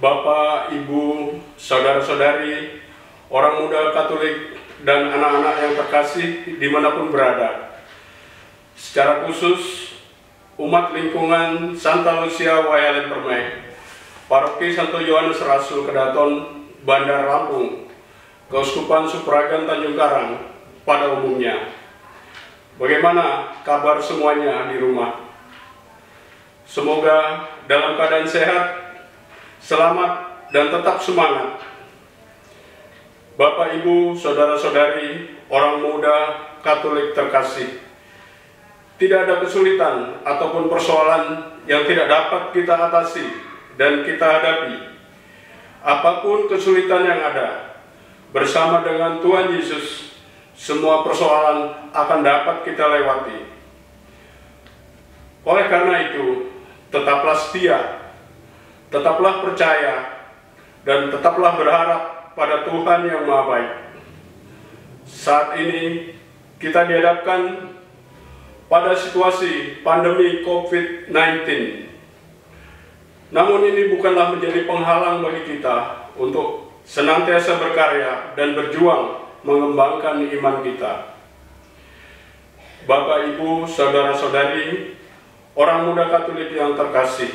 Bapak, Ibu, saudara-saudari, orang muda Katolik, dan anak-anak yang terkasih dimanapun berada. Secara khusus, umat lingkungan Santa Lucia Wayalen Permai, Paroki Santo Yohanes Rasul Kedaton, Bandar Lampung, Keuskupan Supragan Tanjung Karang pada umumnya. Bagaimana kabar semuanya di rumah? Semoga dalam keadaan sehat, selamat, dan tetap semangat. Bapak, Ibu, saudara-saudari, orang muda Katolik terkasih, tidak ada kesulitan ataupun persoalan yang tidak dapat kita atasi dan kita hadapi. Apapun kesulitan yang ada, bersama dengan Tuhan Yesus, semua persoalan akan dapat kita lewati. Oleh karena itu, tetaplah setia, tetaplah percaya, dan tetaplah berharap pada Tuhan yang Maha Baik. Saat ini kita dihadapkan pada situasi pandemi COVID-19. Namun ini bukanlah menjadi penghalang bagi kita untuk senantiasa berkarya dan berjuang mengembangkan iman kita. Bapak, Ibu, saudara-saudari, orang muda Katolik yang terkasih,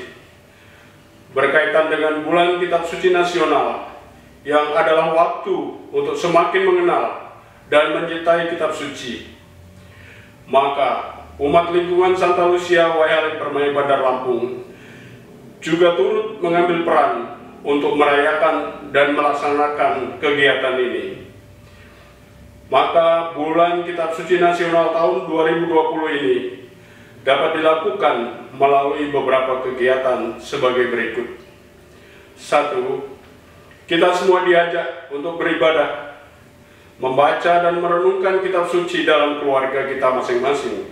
berkaitan dengan bulan Kitab Suci Nasional yang adalah waktu untuk semakin mengenal dan mencintai Kitab Suci, maka umat lingkungan Santa Lucia Wayalen Permai Bandar Lampung juga turut mengambil peran untuk merayakan dan melaksanakan kegiatan ini. Maka bulan Kitab Suci Nasional tahun 2020 ini dapat dilakukan melalui beberapa kegiatan sebagai berikut. 1. Kita semua diajak untuk beribadah, membaca dan merenungkan kitab suci dalam keluarga kita masing-masing.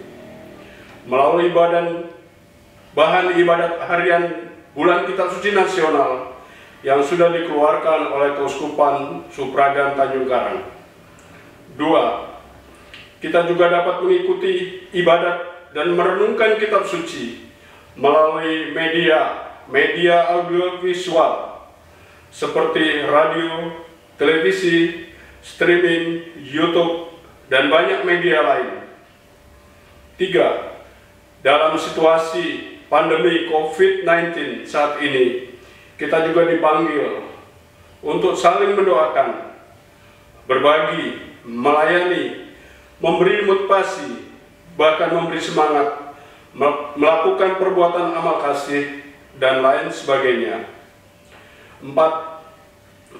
Melalui bahan ibadat harian bulan Kitab Suci Nasional yang sudah dikeluarkan oleh Keuskupan Supragan Tanjung Karang. 2. Kita juga dapat mengikuti ibadat dan merenungkan kitab suci melalui media audiovisual seperti radio, televisi, streaming, YouTube, dan banyak media lain. 3. Dalam situasi pandemi COVID-19 saat ini, kita juga dipanggil untuk saling mendoakan, berbagi, melayani, memberi motivasi, bahkan memberi semangat, melakukan perbuatan amal kasih, dan lain sebagainya. 4.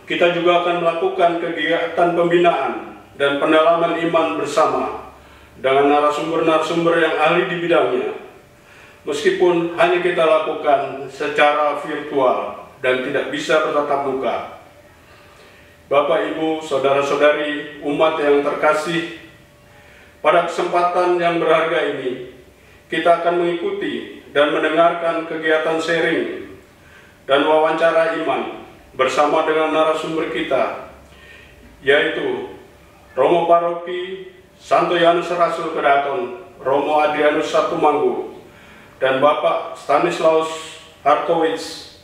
Kita juga akan melakukan kegiatan pembinaan dan pendalaman iman bersama dengan narasumber-narasumber yang ahli di bidangnya, meskipun hanya kita lakukan secara virtual dan tidak bisa bertatap muka. Bapak, Ibu, saudara-saudari, umat yang terkasih, pada kesempatan yang berharga ini, kita akan mengikuti dan mendengarkan kegiatan sharing dan wawancara iman bersama dengan narasumber kita, yaitu Romo Paroki Santo Yohanes Rasul Kedaton, Romo Adrianus Satumanggu, dan Bapak Stanislaus Harkowitz,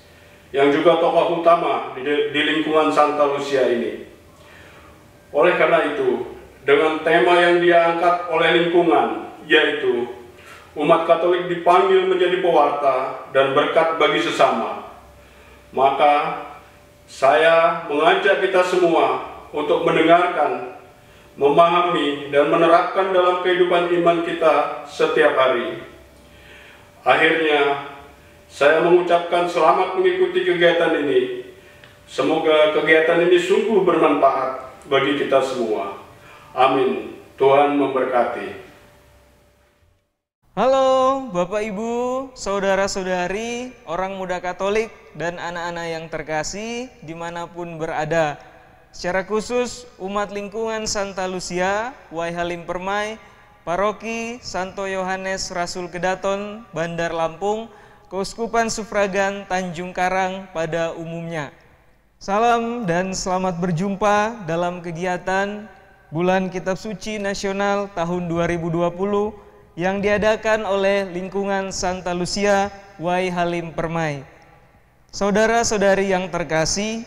yang juga tokoh utama di lingkungan Santa Lucia ini. Oleh karena itu, dengan tema yang dia angkat oleh lingkungan, yaitu umat Katolik dipanggil menjadi pewarta dan berkat bagi sesama, maka saya mengajak kita semua untuk mendengarkan, memahami, dan menerapkan dalam kehidupan iman kita setiap hari. Akhirnya, saya mengucapkan selamat mengikuti kegiatan ini. Semoga kegiatan ini sungguh bermanfaat bagi kita semua. Amin. Tuhan memberkati. Halo Bapak Ibu, Saudara-saudari, orang muda Katolik dan anak-anak yang terkasih dimanapun berada. Secara khusus umat lingkungan Santa Lucia, Wai Halim Permai, Paroki Santo Yohanes Rasul Kedaton, Bandar Lampung, Keuskupan Sufragan Tanjung Karang pada umumnya. Salam dan selamat berjumpa dalam kegiatan Bulan Kitab Suci Nasional tahun 2020 yang diadakan oleh lingkungan Santa Lucia, Wai Halim Permai. Saudara-saudari yang terkasih,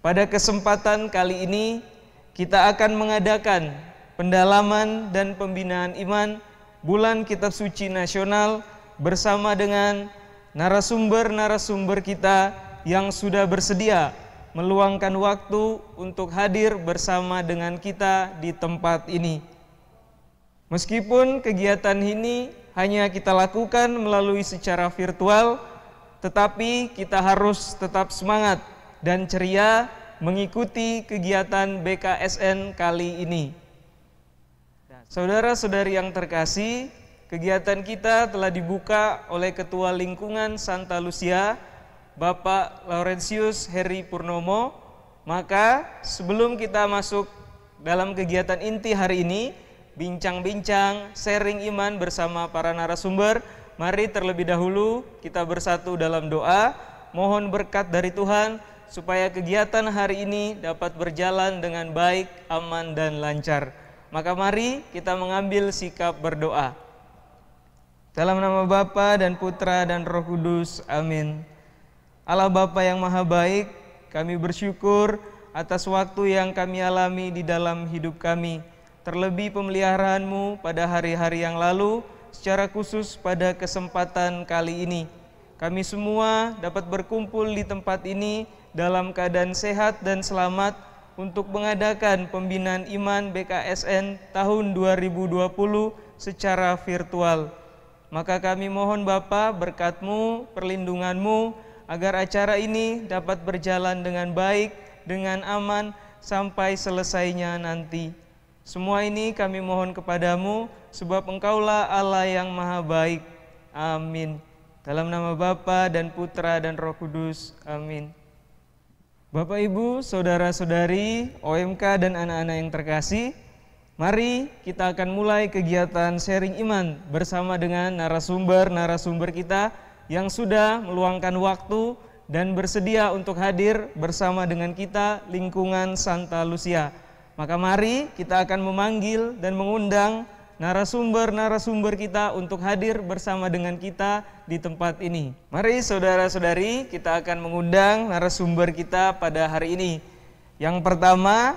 pada kesempatan kali ini kita akan mengadakan pendalaman dan pembinaan iman Bulan Kitab Suci Nasional bersama dengan narasumber-narasumber kita yang sudah bersedia meluangkan waktu untuk hadir bersama dengan kita di tempat ini. Meskipun kegiatan ini hanya kita lakukan melalui secara virtual, tetapi kita harus tetap semangat dan ceria mengikuti kegiatan BKSN kali ini. Saudara-saudari yang terkasih, kegiatan kita telah dibuka oleh Ketua Lingkungan Santa Lucia, Bapak Laurentius Heri Purnomo. Maka sebelum kita masuk dalam kegiatan inti hari ini, bincang-bincang, sharing iman bersama para narasumber, mari terlebih dahulu kita bersatu dalam doa, mohon berkat dari Tuhan supaya kegiatan hari ini dapat berjalan dengan baik, aman, dan lancar. Maka mari kita mengambil sikap berdoa. Dalam nama Bapa dan Putra dan Roh Kudus, amin. Allah Bapa yang Maha Baik, kami bersyukur atas waktu yang kami alami di dalam hidup kami, terlebih pemeliharaanmu pada hari-hari yang lalu, secara khusus pada kesempatan kali ini. Kami semua dapat berkumpul di tempat ini dalam keadaan sehat dan selamat untuk mengadakan pembinaan iman BKSN tahun 2020 secara virtual. Maka kami mohon Bapa berkat-Mu, perlindungan-Mu, agar acara ini dapat berjalan dengan baik, dengan aman, sampai selesainya nanti. Semua ini kami mohon kepadamu, sebab Engkaulah Allah yang Maha Baik. Amin. Dalam nama Bapa dan Putra dan Roh Kudus. Amin. Bapak Ibu, Saudara-saudari, OMK dan anak-anak yang terkasih, mari kita akan mulai kegiatan sharing iman bersama dengan narasumber-narasumber kita yang sudah meluangkan waktu dan bersedia untuk hadir bersama dengan kita lingkungan Santa Lucia. Maka mari kita akan memanggil dan mengundang narasumber-narasumber kita untuk hadir bersama dengan kita di tempat ini. Mari saudara-saudari, kita akan mengundang narasumber kita pada hari ini. Yang pertama,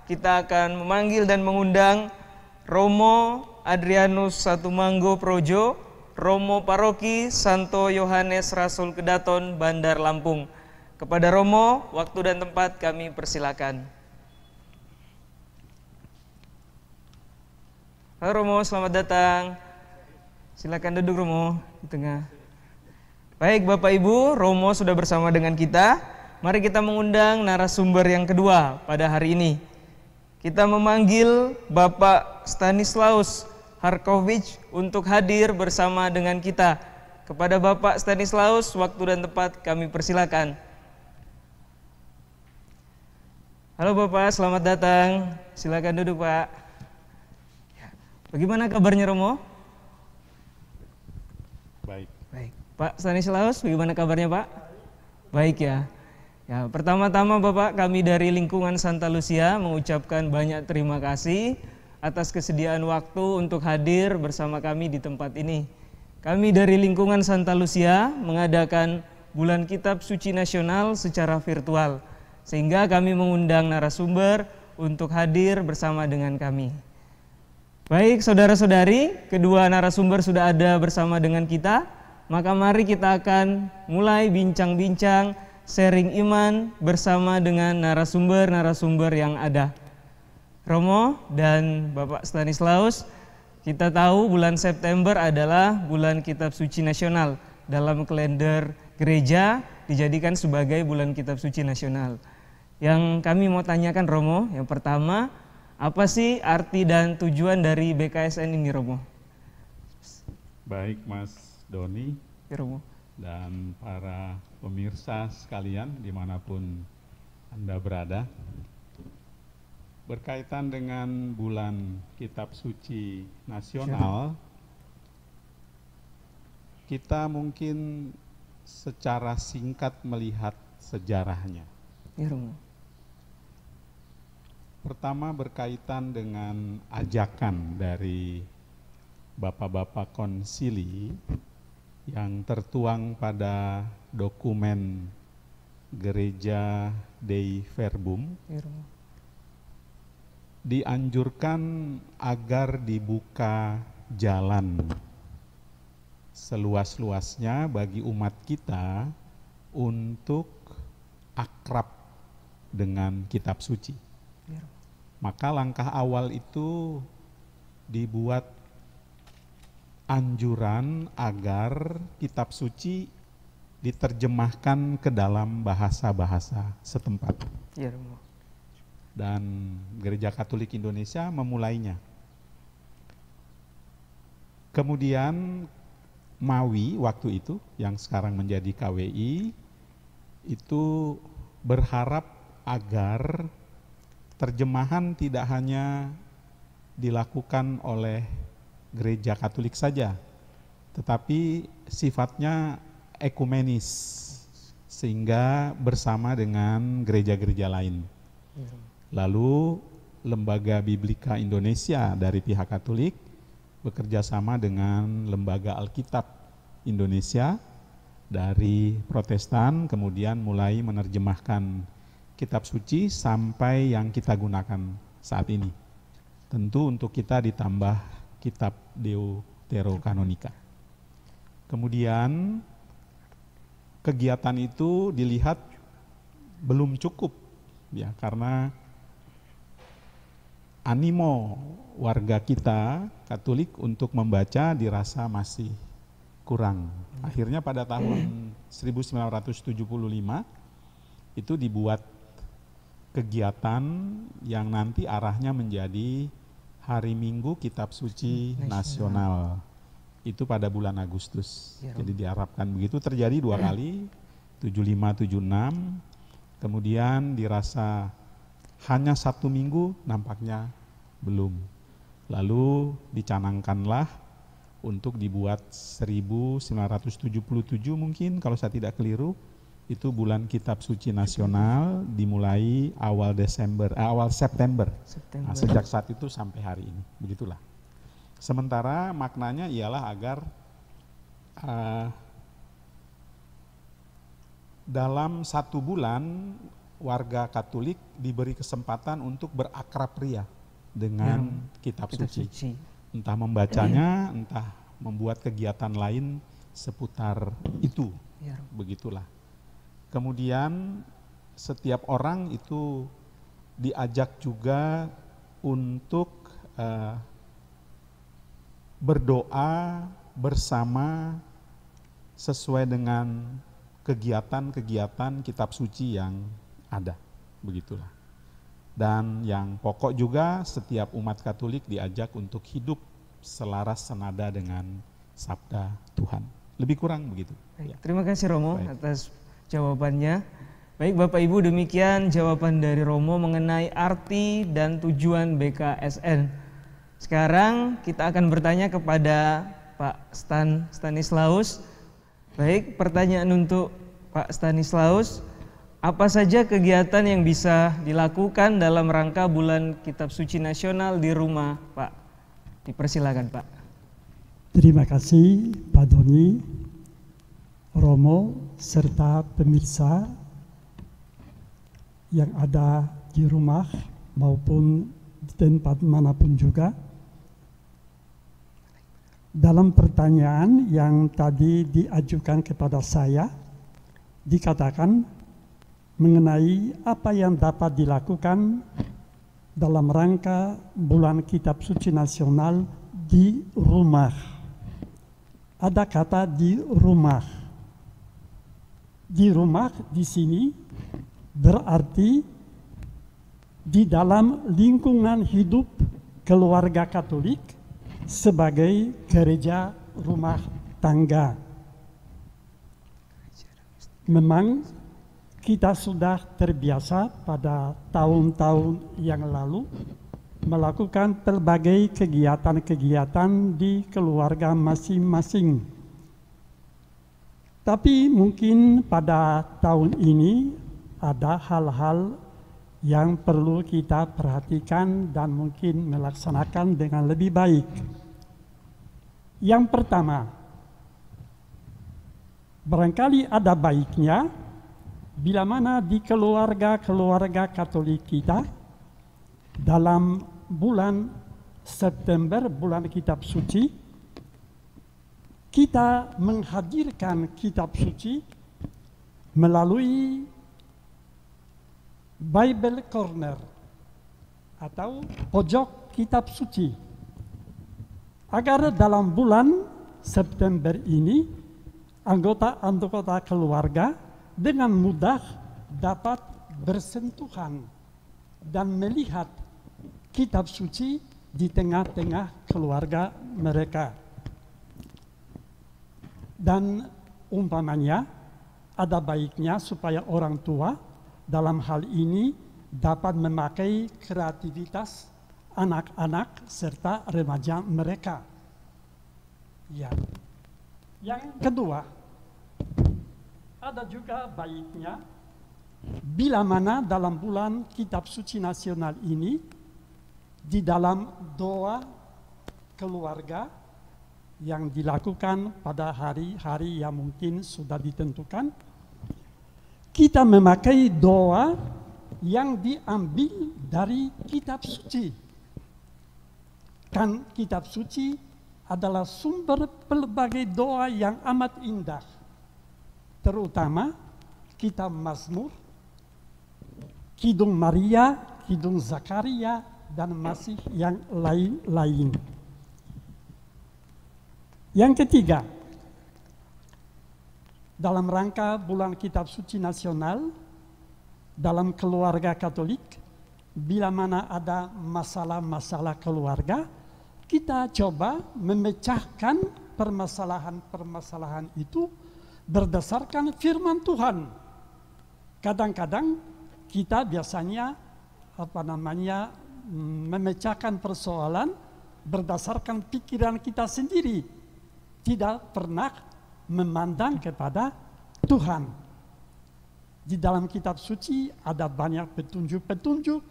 kita akan memanggil dan mengundang Romo Adrianus Satumanggo Projo, Romo Paroki Santo Yohanes Rasul Kedaton, Bandar Lampung. Kepada Romo, waktu dan tempat kami persilakan. Halo Romo, selamat datang. Silakan duduk Romo di tengah. Baik Bapak Ibu, Romo sudah bersama dengan kita. Mari kita mengundang narasumber yang kedua pada hari ini. Kita memanggil Bapak Stanislaus Harkovich untuk hadir bersama dengan kita. Kepada Bapak Stanislaus, waktu dan tempat kami persilakan. Halo Bapak, selamat datang. Silakan duduk Pak. Bagaimana kabarnya Romo? Baik. Baik. Pak Stanislaus, bagaimana kabarnya Pak? Baik ya. Ya, pertama-tama Bapak, kami dari lingkungan Santa Lucia mengucapkan banyak terima kasih atas kesediaan waktu untuk hadir bersama kami di tempat ini. Kami dari lingkungan Santa Lucia mengadakan Bulan Kitab Suci Nasional secara virtual, sehingga kami mengundang narasumber untuk hadir bersama dengan kami. Baik saudara-saudari, kedua narasumber sudah ada bersama dengan kita, maka mari kita akan mulai bincang-bincang sharing iman bersama dengan narasumber-narasumber yang ada. Romo dan Bapak Stanislaus, kita tahu bulan September adalah bulan Kitab Suci Nasional. Dalam kalender gereja dijadikan sebagai bulan Kitab Suci Nasional. Yang kami mau tanyakan Romo, yang pertama, apa sih arti dan tujuan dari BKSN ini Romo? Baik Mas Doni Ya Romo. dan para pemirsa sekalian dimanapun Anda berada, berkaitan dengan bulan Kitab Suci Nasional, kita mungkin secara singkat melihat sejarahnya. Ya Romo. Pertama berkaitan dengan ajakan dari Bapak-Bapak Konsili yang tertuang pada dokumen Gereja Dei Verbum, Ya Romo. dianjurkan agar dibuka jalan seluas-luasnya bagi umat kita untuk akrab dengan kitab suci. Ya Romo. Maka langkah awal itu dibuat anjuran agar kitab suci diterjemahkan ke dalam bahasa-bahasa setempat. Ya Romo. Dan Gereja Katolik Indonesia memulainya. Kemudian MAWI waktu itu, yang sekarang menjadi KWI, itu berharap agar terjemahan tidak hanya dilakukan oleh Gereja Katolik saja, tetapi sifatnya ekumenis, sehingga bersama dengan gereja-gereja lain. Lalu Lembaga Biblika Indonesia dari pihak Katolik bekerja sama dengan Lembaga Alkitab Indonesia dari Protestan, kemudian mulai menerjemahkan kitab suci sampai yang kita gunakan saat ini. Tentu untuk kita ditambah kitab Deuterokanonika. Kemudian kegiatan itu dilihat belum cukup, ya, karena animo warga kita Katolik untuk membaca dirasa masih kurang. Akhirnya pada tahun 1975 itu dibuat kegiatan yang nanti arahnya menjadi Hari Minggu Kitab Suci Nasional. Itu pada bulan Agustus. Ya, jadi diharapkan begitu, terjadi 2 kali, 75-76, kemudian dirasa hanya 1 minggu, nampaknya belum. Lalu dicanangkanlah untuk dibuat 1977 mungkin, kalau saya tidak keliru, itu bulan Kitab Suci Nasional dimulai awal September. Nah, sejak saat itu sampai hari ini, begitulah. Sementara maknanya ialah agar dalam 1 bulan warga Katolik diberi kesempatan untuk berakrab ria dengan kitab suci. Entah membacanya, entah membuat kegiatan lain seputar itu. Ya. Begitulah. Kemudian setiap orang itu diajak juga untuk berdoa bersama sesuai dengan kegiatan-kegiatan kitab suci yang ada. Begitulah. Dan yang pokok juga setiap umat Katolik diajak untuk hidup selaras senada dengan sabda Tuhan. Lebih kurang begitu. Baik, terima kasih Romo atas jawabannya. Baik Bapak Ibu, demikian jawaban dari Romo mengenai arti dan tujuan BKSN. Sekarang kita akan bertanya kepada Pak Stanislaus. Baik, pertanyaan untuk Pak Stanislaus. Apa saja kegiatan yang bisa dilakukan dalam rangka bulan Kitab Suci Nasional di rumah, Pak? Dipersilakan, Pak. Terima kasih Pak Doni, Romo, serta pemirsa yang ada di rumah maupun di tempat manapun juga. Dalam pertanyaan yang tadi diajukan kepada saya, dikatakan mengenai apa yang dapat dilakukan dalam rangka bulan Kitab Suci Nasional di rumah. Ada kata di rumah. Di rumah di sini berarti di dalam lingkungan hidup keluarga Katolik sebagai gereja rumah tangga. Memang kita sudah terbiasa pada tahun-tahun yang lalu melakukan berbagai kegiatan-kegiatan di keluarga masing-masing. Tapi mungkin pada tahun ini ada hal-hal yang perlu kita perhatikan dan mungkin melaksanakan dengan lebih baik. Yang pertama, barangkali ada baiknya bila mana di keluarga-keluarga Katolik kita dalam bulan September, bulan Kitab Suci, kita menghadirkan Kitab Suci melalui Bible Corner atau pojok Kitab Suci, agar dalam bulan September ini anggota-anggota keluarga dengan mudah dapat bersentuhan dan melihat Kitab Suci di tengah-tengah keluarga mereka. Dan umpamanya ada baiknya supaya orang tua dalam hal ini dapat memakai kreativitas anak-anak serta remaja mereka. Ya. Yang kedua, ada juga baiknya bila mana dalam bulan Kitab Suci Nasional ini di dalam doa keluarga yang dilakukan pada hari-hari yang mungkin sudah ditentukan, kita memakai doa yang diambil dari Kitab Suci. Kan Kitab Suci adalah sumber pelbagai doa yang amat indah, terutama Kitab Mazmur, Kidung Maria, Kidung Zakaria, dan masih yang lain-lain. Yang ketiga, dalam rangka bulan Kitab Suci Nasional, dalam keluarga Katolik, bila mana ada masalah-masalah keluarga, kita coba memecahkan permasalahan-permasalahan itu berdasarkan firman Tuhan. Kadang-kadang kita biasanya memecahkan persoalan berdasarkan pikiran kita sendiri, tidak pernah memandang kepada Tuhan. Di dalam Kitab Suci ada banyak petunjuk-petunjuk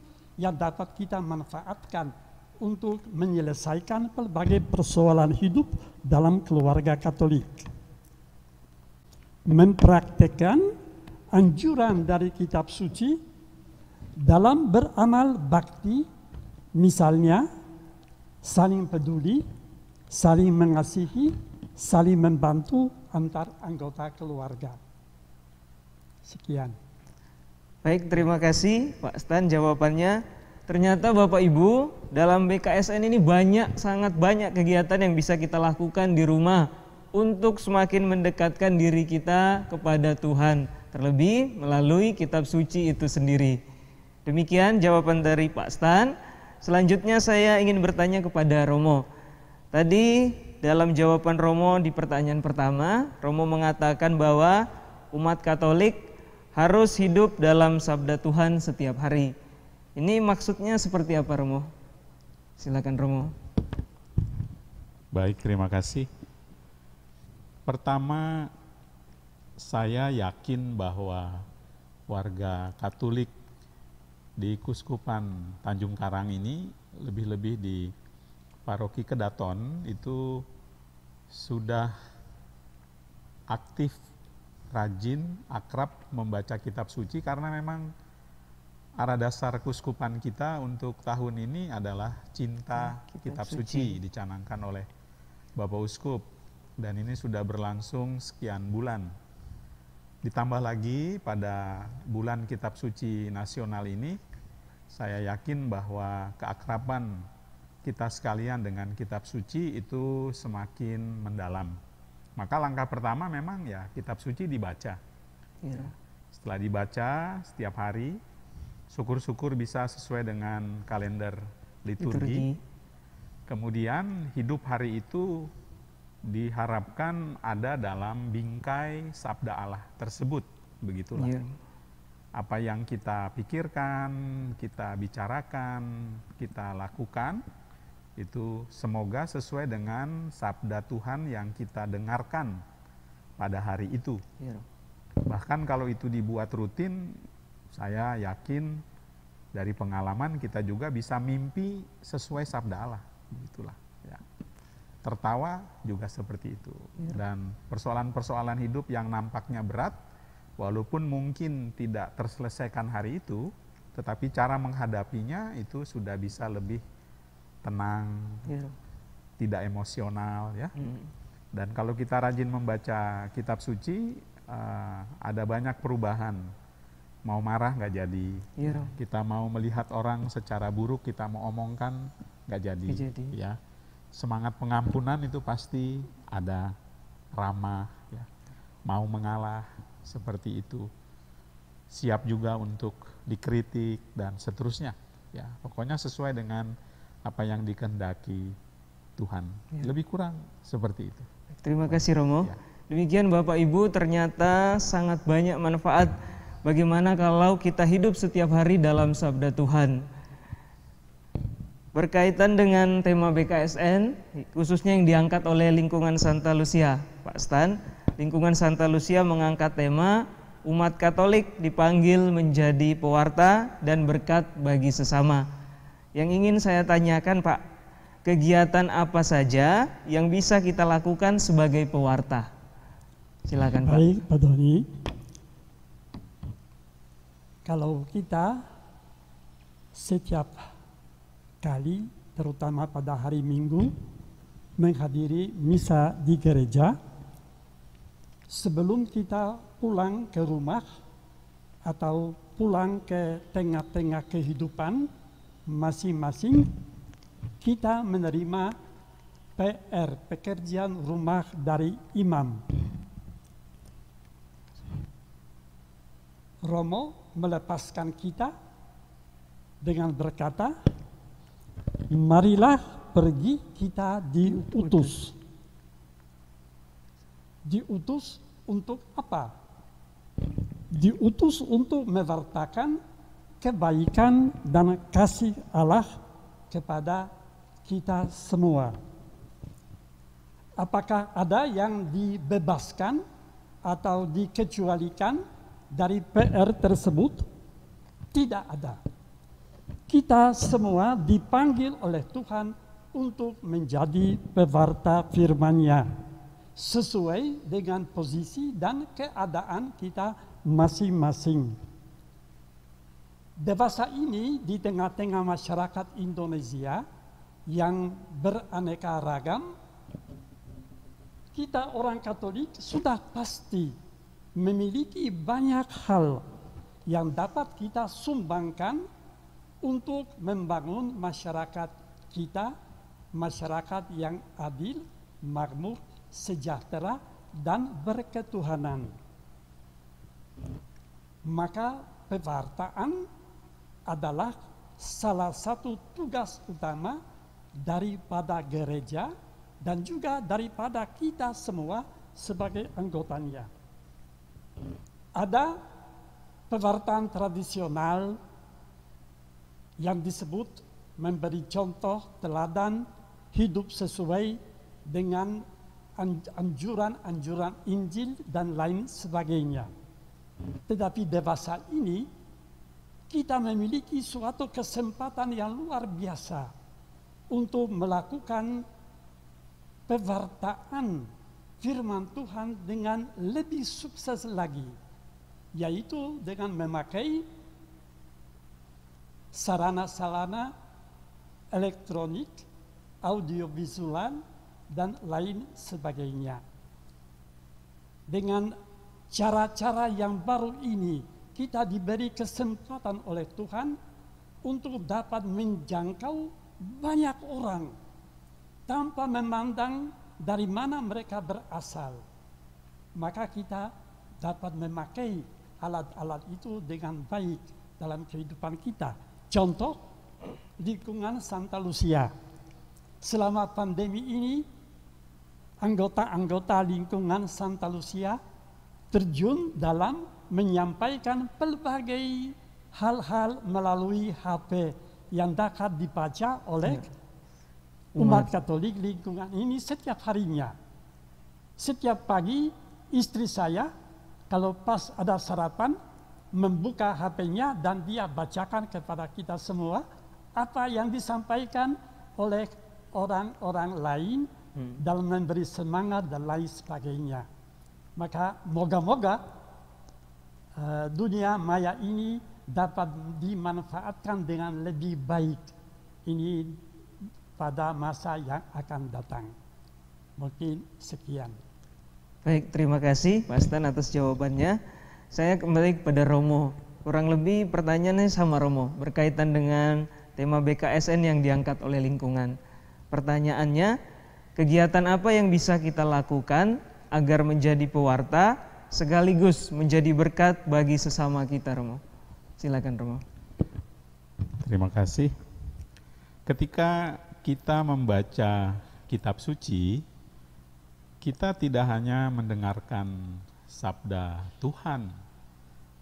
yang dapat kita manfaatkan untuk menyelesaikan berbagai persoalan hidup dalam keluarga Katolik. Mempraktekkan anjuran dari Kitab Suci dalam beramal bakti, misalnya saling peduli, saling mengasihi, saling membantu antar anggota keluarga. Sekian. Baik, terima kasih Pak Stan jawabannya. Ternyata Bapak Ibu, dalam BKSN ini sangat banyak kegiatan yang bisa kita lakukan di rumah untuk semakin mendekatkan diri kita kepada Tuhan, terlebih melalui Kitab Suci itu sendiri. Demikian jawaban dari Pak Stan. Selanjutnya saya ingin bertanya kepada Romo. Tadi dalam jawaban Romo di pertanyaan pertama, Romo mengatakan bahwa umat Katolik harus hidup dalam sabda Tuhan setiap hari. Ini maksudnya seperti apa, Romo? Silakan, Romo. Baik, terima kasih. Pertama, saya yakin bahwa warga Katolik di Kuskupan Tanjung Karang ini, lebih-lebih di Paroki Kedaton, itu sudah aktif, rajin, akrab membaca Kitab Suci, karena memang arah dasar Kuskupan kita untuk tahun ini adalah cinta Kitab Suci, dicanangkan oleh Bapak Uskup, dan ini sudah berlangsung sekian bulan. Ditambah lagi pada bulan Kitab Suci Nasional ini, saya yakin bahwa keakraban kita sekalian dengan Kitab Suci itu semakin mendalam. Maka langkah pertama memang ya Kitab Suci dibaca. Ya. Setelah dibaca setiap hari, syukur-syukur bisa sesuai dengan kalender liturgi. Kemudian hidup hari itu diharapkan ada dalam bingkai sabda Allah tersebut. Begitulah. Iya. Apa yang kita pikirkan, kita bicarakan, kita lakukan, itu semoga sesuai dengan sabda Tuhan yang kita dengarkan pada hari itu. Iya. Bahkan kalau itu dibuat rutin, saya yakin dari pengalaman kita juga bisa mimpi sesuai sabda Allah. Begitulah. Ya. Tertawa juga seperti itu. Dan persoalan-persoalan hidup yang nampaknya berat, walaupun mungkin tidak terselesaikan hari itu, tetapi cara menghadapinya itu sudah bisa lebih tenang, tidak emosional, ya. Dan kalau kita rajin membaca kitab suci, ada banyak perubahan. Mau marah nggak jadi, kita mau melihat orang secara buruk, kita mau omongkan nggak jadi, ya. Semangat pengampunan itu pasti ada, ramah, ya. Mau mengalah, seperti itu, siap juga untuk dikritik dan seterusnya, ya. Pokoknya sesuai dengan apa yang dikehendaki Tuhan. Lebih kurang seperti itu. Terima kasih Romo. Ya. Demikian Bapak Ibu, ternyata sangat banyak manfaat bagaimana kalau kita hidup setiap hari dalam sabda Tuhan. Berkaitan dengan tema BKSN, khususnya yang diangkat oleh lingkungan Santa Lucia, Pak Stan, lingkungan Santa Lucia mengangkat tema umat Katolik dipanggil menjadi pewarta dan berkat bagi sesama. Yang ingin saya tanyakan Pak, kegiatan apa saja yang bisa kita lakukan sebagai pewarta? Silakan Pak. Baik Pak Doni, kalau kita setiap kali, terutama pada hari Minggu, menghadiri misa di gereja, sebelum kita pulang ke rumah atau pulang ke tengah-tengah kehidupan masing-masing, kita menerima PR, pekerjaan rumah dari imam. Romo melepaskan kita dengan berkata, marilah pergi, kita diutus. Diutus untuk apa? Diutus untuk mewartakan kebaikan dan kasih Allah kepada kita semua. Apakah ada yang dibebaskan atau dikecualikan dari PR tersebut? Tidak ada. Kita semua dipanggil oleh Tuhan untuk menjadi pewarta firman-Nya sesuai dengan posisi dan keadaan kita masing-masing. Dewasa ini di tengah-tengah masyarakat Indonesia yang beraneka ragam, kita orang Katolik sudah pasti memiliki banyak hal yang dapat kita sumbangkan untuk membangun masyarakat kita, masyarakat yang adil, makmur, sejahtera, dan berketuhanan. Maka pewartaan adalah salah satu tugas utama daripada gereja dan juga daripada kita semua sebagai anggotanya. Ada pewartaan tradisional yang disebut memberi contoh teladan hidup sesuai dengan anjuran-anjuran Injil dan lain sebagainya. Tetapi dewasa ini kita memiliki suatu kesempatan yang luar biasa untuk melakukan pewartaan firman Tuhan dengan lebih sukses lagi, yaitu dengan memakai sarana-sarana elektronik, audiovisual, dan lain sebagainya. Dengan cara-cara yang baru ini, kita diberi kesempatan oleh Tuhan untuk dapat menjangkau banyak orang tanpa memandang dari mana mereka berasal. Maka kita dapat memakai alat-alat itu dengan baik dalam kehidupan kita. Contoh, lingkungan Santa Lucia. Selama pandemi ini, anggota-anggota lingkungan Santa Lucia terjun dalam menyampaikan pelbagai hal-hal melalui HP yang dapat dibaca oleh umat Katolik lingkungan ini setiap harinya. Setiap pagi istri saya kalau pas ada sarapan membuka HP-nya dan dia bacakan kepada kita semua apa yang disampaikan oleh orang-orang lain dalam memberi semangat dan lain sebagainya. Maka moga-moga dunia maya ini dapat dimanfaatkan dengan lebih baik ini pada masa yang akan datang. Mungkin sekian. Baik, terima kasih Pak Stan atas jawabannya. Saya kembali kepada Romo. Kurang lebih pertanyaannya sama Romo, berkaitan dengan tema BKSN yang diangkat oleh lingkungan. Pertanyaannya, kegiatan apa yang bisa kita lakukan agar menjadi pewarta sekaligus menjadi berkat bagi sesama kita, Romo? Silakan Romo. Terima kasih. Ketika kita membaca kitab suci, kita tidak hanya mendengarkan sabda Tuhan,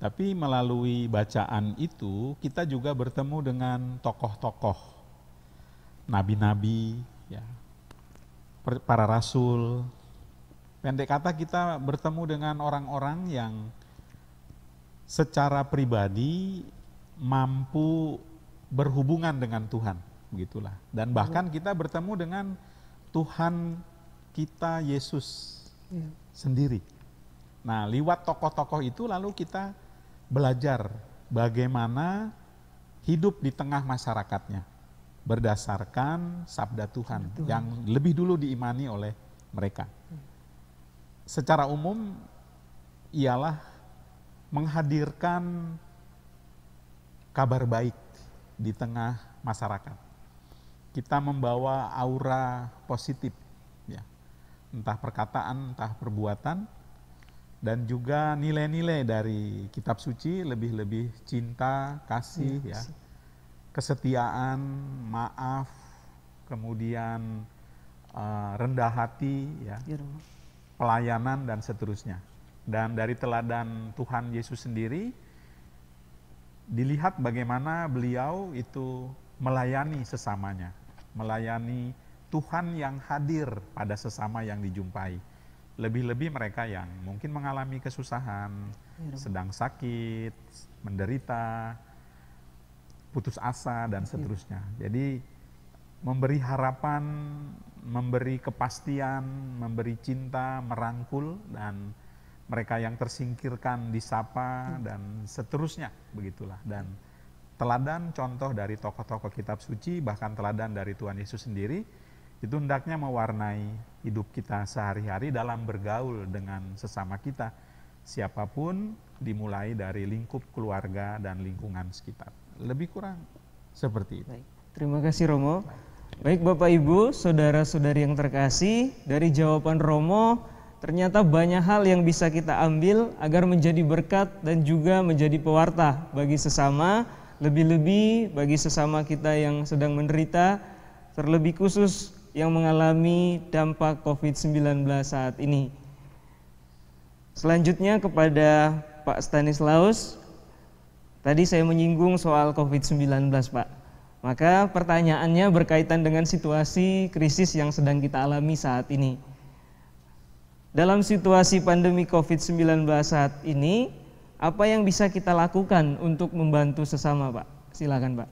tapi melalui bacaan itu kita juga bertemu dengan tokoh-tokoh, nabi-nabi, ya, para rasul. Pendek kata, kita bertemu dengan orang-orang yang secara pribadi mampu berhubungan dengan Tuhan, begitulah. Dan bahkan kita bertemu dengan Tuhan kita Yesus sendiri. Nah, lewat tokoh-tokoh itu lalu kita belajar bagaimana hidup di tengah masyarakatnya berdasarkan sabda Tuhan yang lebih dulu diimani oleh mereka. Secara umum ialah menghadirkan kabar baik di tengah masyarakat. Kita membawa aura positif, ya, entah perkataan, entah perbuatan, dan juga nilai-nilai dari kitab suci, lebih-lebih cinta, kasih, ya, kesetiaan, maaf, kemudian rendah hati, ya, pelayanan dan seterusnya. Dan dari teladan Tuhan Yesus sendiri dilihat bagaimana beliau itu melayani sesamanya, melayani Tuhan yang hadir pada sesama yang dijumpai. Lebih-lebih mereka yang mungkin mengalami kesusahan, sedang sakit, menderita, putus asa dan seterusnya. Jadi memberi harapan, memberi kepastian, memberi cinta, merangkul, dan mereka yang tersingkirkan disapa dan seterusnya, begitulah. Dan teladan contoh dari tokoh-tokoh kitab suci, bahkan teladan dari Tuhan Yesus sendiri, itu hendaknya mewarnai hidup kita sehari-hari dalam bergaul dengan sesama kita, siapapun, dimulai dari lingkup keluarga dan lingkungan sekitar. Lebih kurang seperti itu. Baik. Terima kasih Romo. Baik Bapak Ibu, saudara-saudari yang terkasih, dari jawaban Romo ternyata banyak hal yang bisa kita ambil agar menjadi berkat dan juga menjadi pewarta bagi sesama, lebih-lebih bagi sesama kita yang sedang menderita, terlebih khusus yang mengalami dampak COVID-19 saat ini. Selanjutnya kepada Pak Stanislaus, tadi saya menyinggung soal COVID-19 Pak. Maka pertanyaannya berkaitan dengan situasi krisis yang sedang kita alami saat ini. Dalam situasi pandemi COVID-19 saat ini, apa yang bisa kita lakukan untuk membantu sesama Pak? Silakan Pak.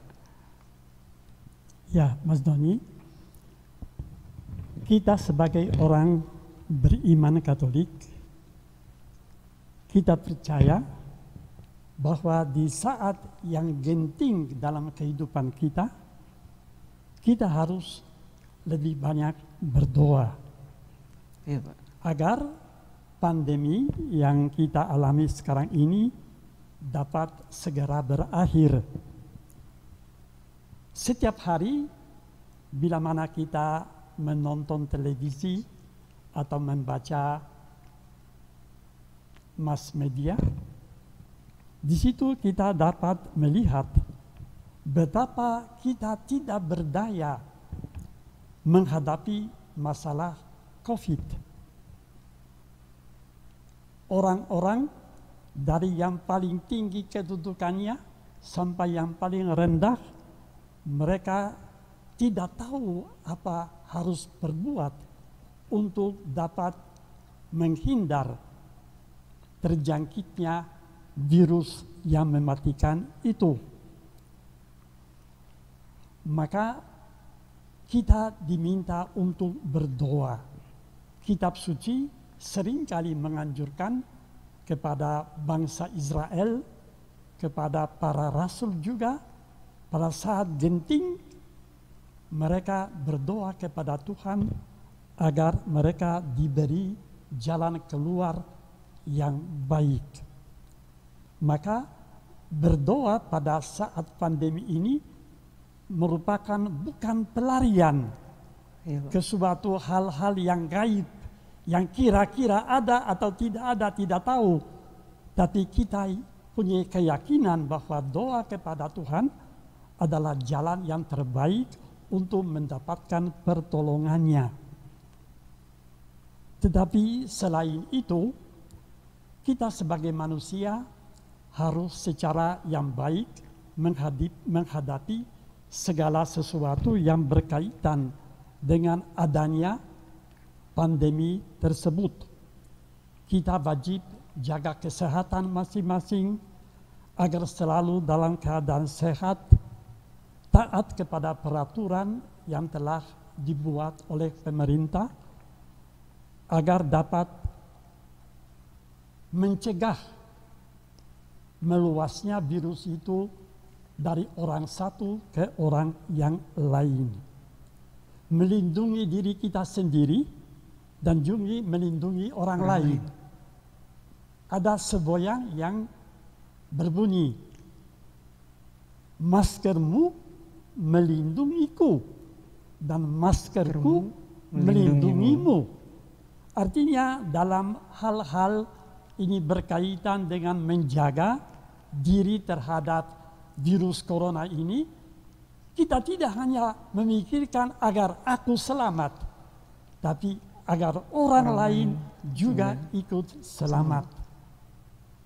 Ya, Mas Doni, kita sebagai orang beriman Katolik, kita percaya bahwa di saat yang genting dalam kehidupan kita, kita harus lebih banyak berdoa. Iya, Pak. Agar pandemi yang kita alami sekarang ini dapat segera berakhir. Setiap hari, bila mana kita menonton televisi atau membaca mass media, di situ kita dapat melihat betapa kita tidak berdaya menghadapi masalah COVID. Orang-orang dari yang paling tinggi kedudukannya sampai yang paling rendah, mereka tidak tahu apa harus berbuat untuk dapat menghindar terjangkitnya virus yang mematikan itu. Maka kita diminta untuk berdoa. Kitab suci seringkali menganjurkan kepada bangsa Israel, kepada para rasul juga, pada saat genting mereka berdoa kepada Tuhan agar mereka diberi jalan keluar yang baik. Maka berdoa pada saat pandemi ini merupakan bukan pelarian ke suatu hal-hal yang gaib, yang kira-kira ada atau tidak ada, tidak tahu. Tapi kita punya keyakinan bahwa doa kepada Tuhan adalah jalan yang terbaik untuk mendapatkan pertolongannya. Tetapi selain itu, kita sebagai manusia harus secara yang baik menghadapi segala sesuatu yang berkaitan dengan adanya pandemi tersebut. Kita wajib jaga kesehatan masing-masing agar selalu dalam keadaan sehat, taat kepada peraturan yang telah dibuat oleh pemerintah agar dapat mencegah meluasnya virus itu dari orang satu ke orang yang lain. Melindungi diri kita sendiri dan juga melindungi orang lain. Ada semboyan yang berbunyi, maskermu melindungiku dan maskerku melindungimu. Artinya dalam hal-hal ini berkaitan dengan menjaga diri terhadap virus corona ini, kita tidak hanya memikirkan agar aku selamat, tapi agar orang lain juga ikut selamat.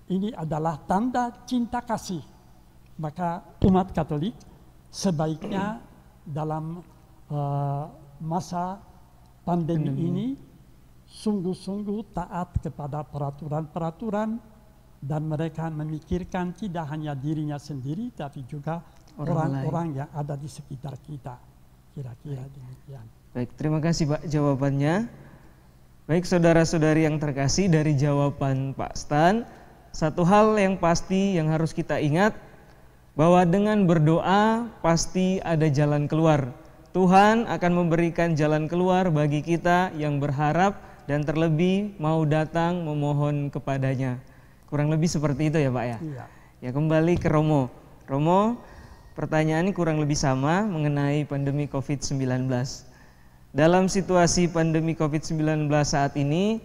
Ini adalah tanda cinta kasih. Maka umat Katolik sebaiknya dalam masa pandemi ini sungguh-sungguh taat kepada peraturan-peraturan dan mereka memikirkan tidak hanya dirinya sendiri tapi juga orang-orang yang ada di sekitar kita. Kira-kira demikian. Baik, terima kasih Pak jawabannya. Baik saudara-saudari yang terkasih, dari jawaban Pak Stan, satu hal yang pasti yang harus kita ingat, bahwa dengan berdoa pasti ada jalan keluar. Tuhan akan memberikan jalan keluar bagi kita yang berharap dan terlebih mau datang memohon kepadanya. Kurang lebih seperti itu ya Pak ya? Iya. Ya, kembali ke Romo. Romo, pertanyaan ini kurang lebih sama mengenai pandemi COVID-19. Dalam situasi pandemi COVID-19 saat ini,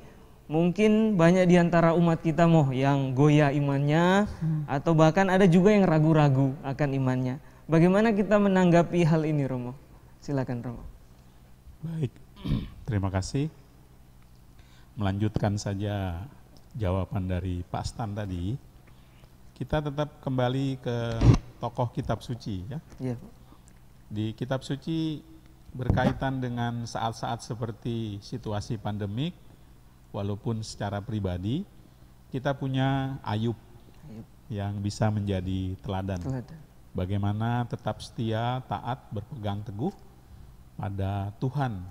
mungkin banyak di antara umat kita yang goyah imannya, atau bahkan ada juga yang ragu-ragu akan imannya. Bagaimana kita menanggapi hal ini, Romo? Silakan, Romo. Baik, terima kasih. Melanjutkan saja jawaban dari Pak Stan tadi, kita tetap kembali ke tokoh kitab suci ya. Iya, Pak. Di kitab suci berkaitan dengan saat-saat seperti situasi pandemik, walaupun secara pribadi kita punya Ayub yang bisa menjadi teladan. Bagaimana tetap setia, taat, berpegang teguh pada Tuhan,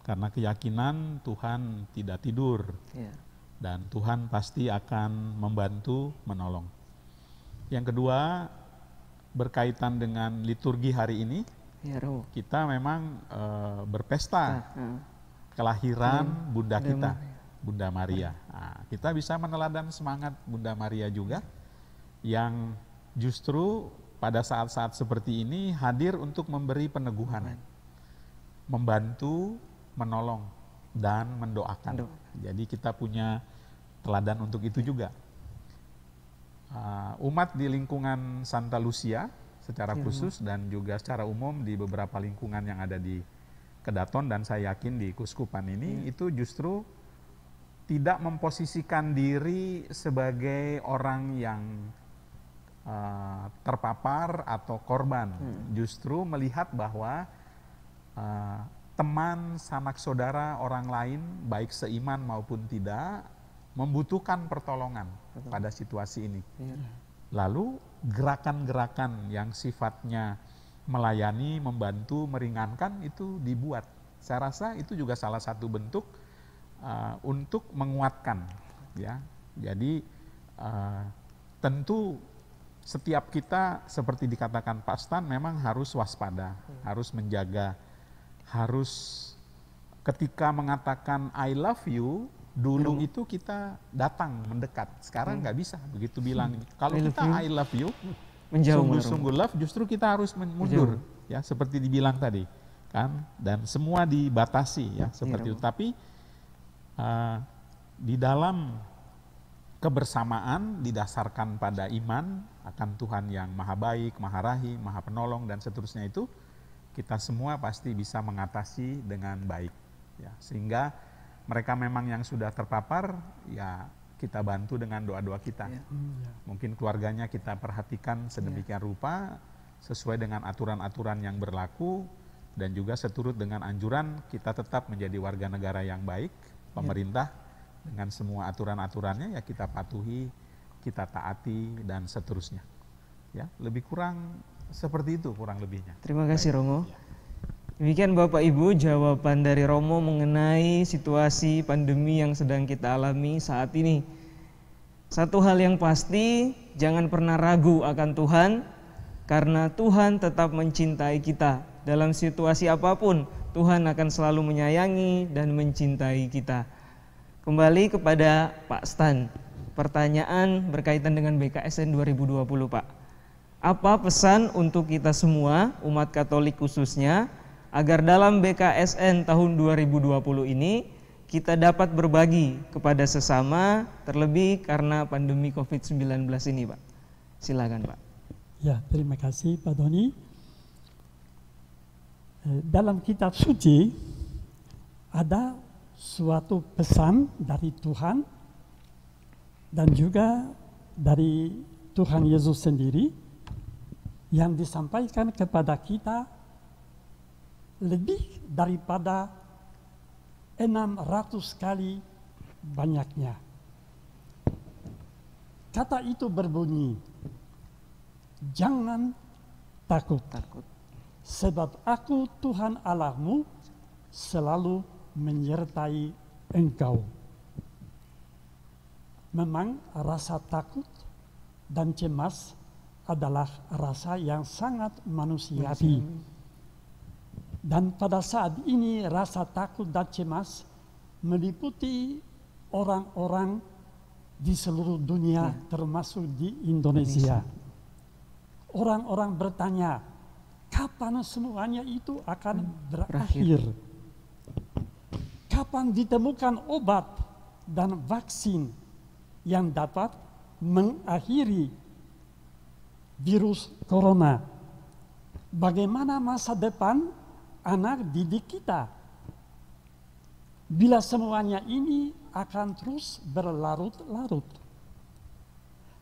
karena keyakinan Tuhan tidak tidur. Iya. Dan Tuhan pasti akan membantu, menolong. Yang kedua, berkaitan dengan liturgi hari ini, ya, Romo. kita memang berpesta kelahiran Bunda kita, Bunda Maria. Nah, kita bisa meneladan semangat Bunda Maria juga, yang justru pada saat-saat seperti ini hadir untuk memberi peneguhan, membantu, menolong, dan mendoakan. Jadi kita punya teladan untuk itu juga. Umat di lingkungan Santa Lucia secara khusus dan juga secara umum di beberapa lingkungan yang ada di Kedaton dan saya yakin di Kuskupan ini itu justru tidak memposisikan diri sebagai orang yang terpapar atau korban, justru melihat bahwa teman, sanak saudara, orang lain baik seiman maupun tidak membutuhkan pertolongan pada situasi ini. Lalu gerakan-gerakan yang sifatnya melayani, membantu, meringankan itu dibuat. Saya rasa itu juga salah satu bentuk untuk menguatkan, ya. Jadi tentu setiap kita seperti dikatakan Pak Stan memang harus waspada, harus menjaga, harus ketika mengatakan I love you dulu itu kita datang mendekat. Sekarang nggak bisa begitu bilang. Kalau kita I love you sungguh-sungguh love, justru kita harus mundur, ya seperti dibilang tadi, kan? Dan semua dibatasi, ya seperti itu. Tapi di dalam kebersamaan didasarkan pada iman akan Tuhan yang maha baik, maha rahim, maha penolong dan seterusnya itu, kita semua pasti bisa mengatasi dengan baik, ya. Sehingga mereka memang yang sudah terpapar, ya kita bantu dengan doa-doa kita. Mungkin keluarganya kita perhatikan sedemikian rupa sesuai dengan aturan-aturan yang berlaku dan juga seturut dengan anjuran kita tetap menjadi warga negara yang baik, pemerintah dengan semua aturan-aturannya ya kita patuhi, kita taati dan seterusnya. Ya, lebih kurang seperti itu kurang lebihnya. Terima kasih Romo. Demikian Bapak Ibu jawaban dari Romo mengenai situasi pandemi yang sedang kita alami saat ini. Satu hal yang pasti, jangan pernah ragu akan Tuhan, karena Tuhan tetap mencintai kita. Dalam situasi apapun, Tuhan akan selalu menyayangi dan mencintai kita. Kembali kepada Pak Stan, pertanyaan berkaitan dengan BKSN 2020 Pak. Apa pesan untuk kita semua, umat Katolik khususnya, agar dalam BKSN tahun 2020 ini kita dapat berbagi kepada sesama, terlebih karena pandemi COVID-19 ini Pak. Silakan Pak. Ya, terima kasih Pak Doni. Dalam kitab suci ada suatu pesan dari Tuhan dan juga dari Tuhan Yesus sendiri yang disampaikan kepada kita lebih daripada 600 kali banyaknya. Kata itu berbunyi, jangan takut, sebab aku Tuhan Allahmu selalu menyertai engkau. Memang rasa takut dan cemas adalah rasa yang sangat manusiawi. Dan pada saat ini rasa takut dan cemas meliputi orang-orang di seluruh dunia, termasuk di Indonesia. Orang-orang bertanya, kapan semuanya itu akan berakhir? Kapan ditemukan obat dan vaksin yang dapat mengakhiri virus corona? Bagaimana masa depan anak didik kita bila semuanya ini akan terus berlarut-larut?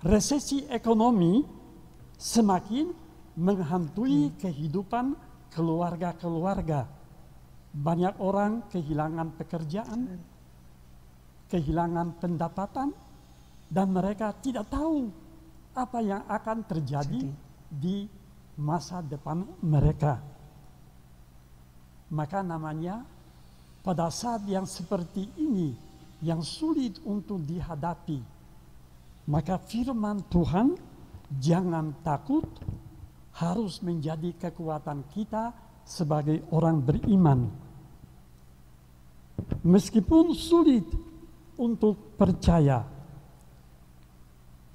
Resesi ekonomi semakin menghantui kehidupan keluarga-keluarga. Banyak orang kehilangan pekerjaan, kehilangan pendapatan, dan mereka tidak tahu apa yang akan terjadi di masa depan mereka. Maka namanya pada saat yang seperti ini yang sulit untuk dihadapi, maka firman Tuhan jangan takut harus menjadi kekuatan kita sebagai orang beriman. Meskipun sulit untuk percaya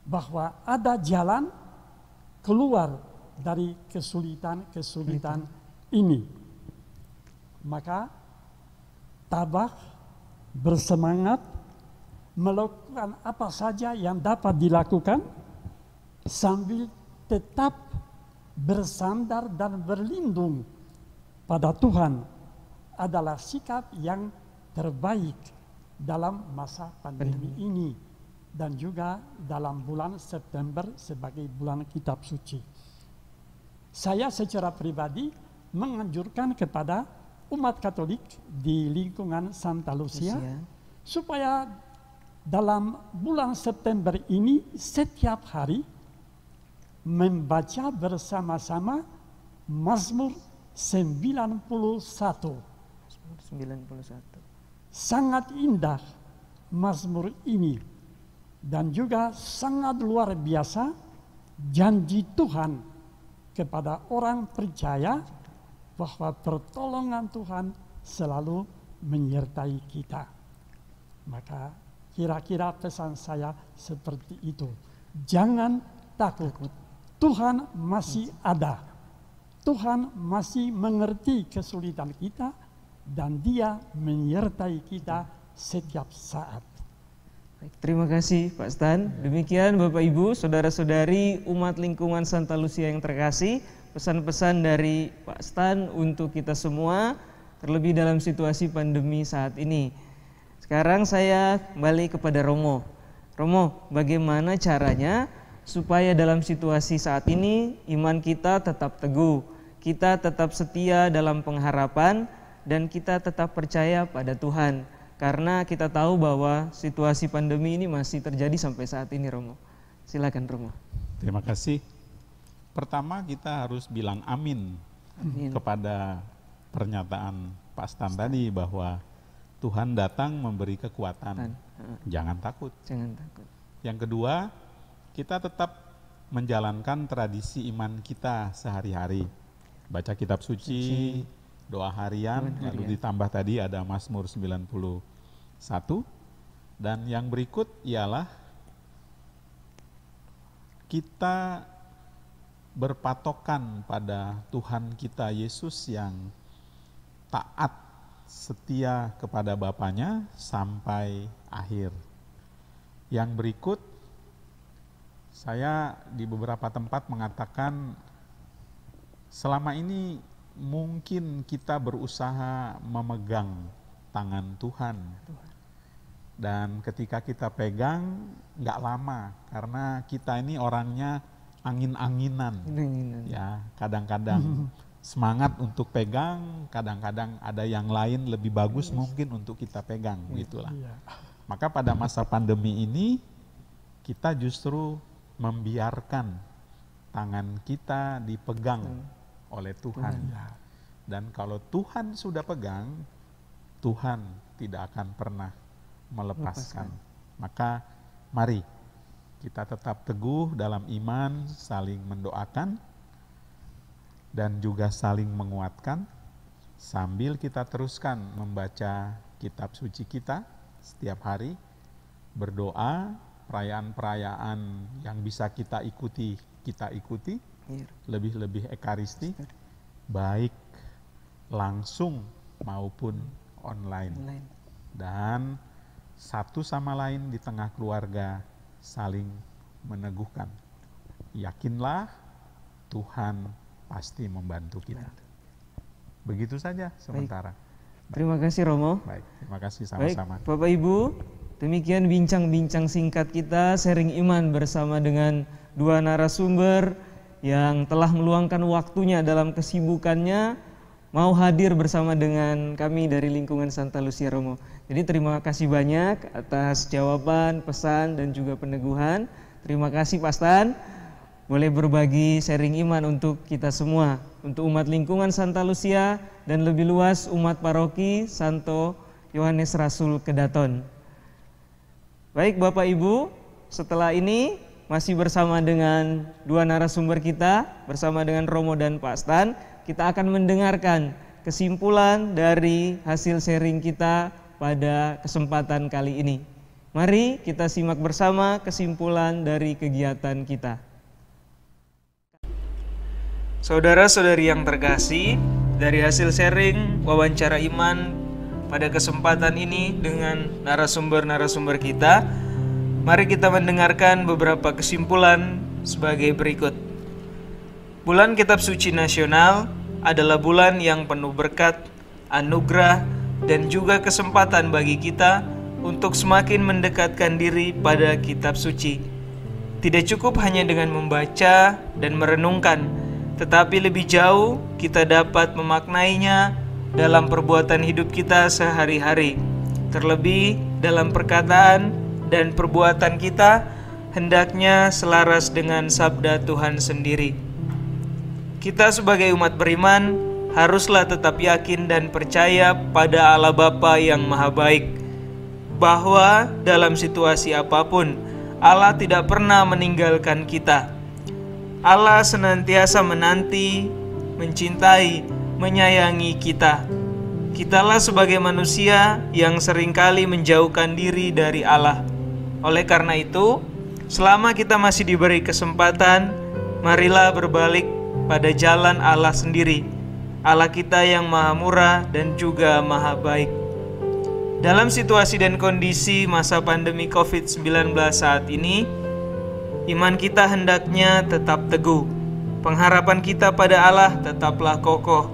bahwa ada jalan keluar dari kesulitan-kesulitan ini, maka tabah, bersemangat, melakukan apa saja yang dapat dilakukan sambil tetap bersandar dan berlindung pada Tuhan adalah sikap yang terbaik dalam masa pandemi ini dan juga dalam bulan September sebagai bulan kitab suci. Saya secara pribadi menganjurkan kepada umat Katolik di lingkungan Santa Lucia supaya dalam bulan September ini setiap hari membaca bersama-sama Mazmur 91. Sangat indah Mazmur ini dan juga sangat luar biasa janji Tuhan kepada orang percaya bahwa pertolongan Tuhan selalu menyertai kita. Maka kira-kira pesan saya seperti itu. Jangan takut. Tuhan masih ada. Tuhan masih mengerti kesulitan kita dan Dia menyertai kita setiap saat. Terima kasih Pak Stan. Demikian Bapak Ibu, saudara-saudari umat lingkungan Santa Lucia yang terkasih, pesan-pesan dari Pak Stan untuk kita semua, terlebih dalam situasi pandemi saat ini. Sekarang saya kembali kepada Romo. Romo, bagaimana caranya supaya dalam situasi saat ini iman kita tetap teguh, kita tetap setia dalam pengharapan, dan kita tetap percaya pada Tuhan? Karena kita tahu bahwa situasi pandemi ini masih terjadi sampai saat ini, Romo. Silakan, Romo. Terima kasih. Pertama kita harus bilang amin kepada pernyataan Pak Stan tadi bahwa Tuhan datang memberi kekuatan. Jangan takut. Jangan takut. Yang kedua, kita tetap menjalankan tradisi iman kita sehari-hari. Baca kitab suci, doa harian, lalu ditambah tadi ada Mazmur 91. Dan yang berikut ialah kita berpatokan pada Tuhan kita Yesus yang taat setia kepada Bapanya sampai akhir. Yang berikut, saya di beberapa tempat mengatakan selama ini mungkin kita berusaha memegang tangan Tuhan. Dan ketika kita pegang nggak lama karena kita ini orangnya angin-anginan. Ya, kadang-kadang semangat untuk pegang, kadang-kadang ada yang lain lebih bagus mungkin untuk kita pegang, gitulah. Maka pada masa pandemi ini kita justru membiarkan tangan kita dipegang oleh Tuhan. Dan kalau Tuhan sudah pegang, Tuhan tidak akan pernah melepaskan. Maka mari kita tetap teguh dalam iman, saling mendoakan dan juga saling menguatkan sambil kita teruskan membaca kitab suci kita setiap hari, berdoa, perayaan-perayaan yang bisa kita ikuti, lebih-lebih ekaristi, baik langsung maupun online. Dan satu sama lain di tengah keluarga saling meneguhkan. Yakinlah Tuhan pasti membantu kita. Begitu saja sementara. Terima kasih Romo. Baik, terima kasih sama-sama. Baik, Bapak Ibu, demikian bincang-bincang singkat kita sharing iman bersama dengan dua narasumber yang telah meluangkan waktunya dalam kesibukannya mau hadir bersama dengan kami dari lingkungan Santa Lucia, Romo. Jadi terima kasih banyak atas jawaban, pesan, dan juga peneguhan. Terima kasih Pak Stan, boleh berbagi sharing iman untuk kita semua, untuk umat lingkungan Santa Lucia dan lebih luas umat paroki Santo Yohanes Rasul Kedaton. Baik Bapak Ibu, setelah ini masih bersama dengan dua narasumber kita, bersama dengan Romo dan Pak Stan, kita akan mendengarkan kesimpulan dari hasil sharing kita pada kesempatan kali ini. Mari kita simak bersama kesimpulan dari kegiatan kita. Saudara-saudari yang terkasih, dari hasil sharing wawancara iman pada kesempatan ini dengan narasumber-narasumber kita, mari kita mendengarkan beberapa kesimpulan sebagai berikut. Bulan Kitab Suci Nasional adalah bulan yang penuh berkat anugerah, dan juga kesempatan bagi kita untuk semakin mendekatkan diri pada kitab suci. Tidak cukup hanya dengan membaca dan merenungkan, tetapi lebih jauh kita dapat memaknainya dalam perbuatan hidup kita sehari-hari. Terlebih dalam perkataan dan perbuatan kita hendaknya selaras dengan sabda Tuhan sendiri. Kita sebagai umat beriman haruslah tetap yakin dan percaya pada Allah Bapa yang Maha Baik, bahwa dalam situasi apapun Allah tidak pernah meninggalkan kita. Allah senantiasa menanti, mencintai, menyayangi kita. Kitalah sebagai manusia yang seringkali menjauhkan diri dari Allah. Oleh karena itu, selama kita masih diberi kesempatan, marilah berbalik pada jalan Allah sendiri, Allah kita yang maha murah dan juga maha baik. Dalam situasi dan kondisi masa pandemi COVID-19 saat ini, iman kita hendaknya tetap teguh, pengharapan kita pada Allah tetaplah kokoh,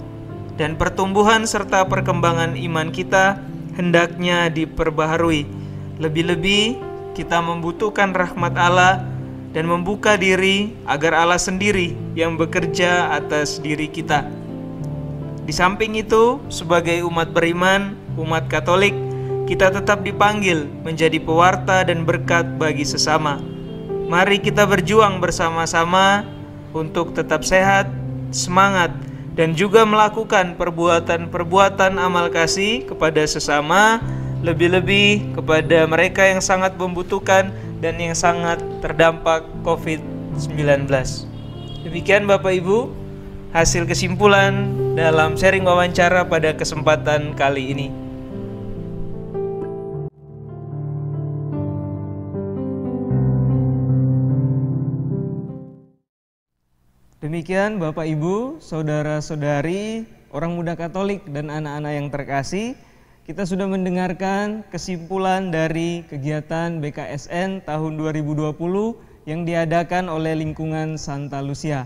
dan pertumbuhan serta perkembangan iman kita hendaknya diperbaharui. Lebih-lebih kita membutuhkan rahmat Allah dan membuka diri agar Allah sendiri yang bekerja atas diri kita. Di samping itu, sebagai umat beriman, umat Katolik, kita tetap dipanggil menjadi pewarta dan berkat bagi sesama. Mari kita berjuang bersama-sama untuk tetap sehat, semangat, dan juga melakukan perbuatan-perbuatan amal kasih kepada sesama, lebih-lebih kepada mereka yang sangat membutuhkan dan yang sangat terdampak COVID-19. Demikian Bapak Ibu, hasil kesimpulan dalam sharing wawancara pada kesempatan kali ini. Demikian Bapak Ibu, saudara-saudari, orang muda Katolik dan anak-anak yang terkasih, kita sudah mendengarkan kesimpulan dari kegiatan BKSN tahun 2020 yang diadakan oleh lingkungan Santa Lucia.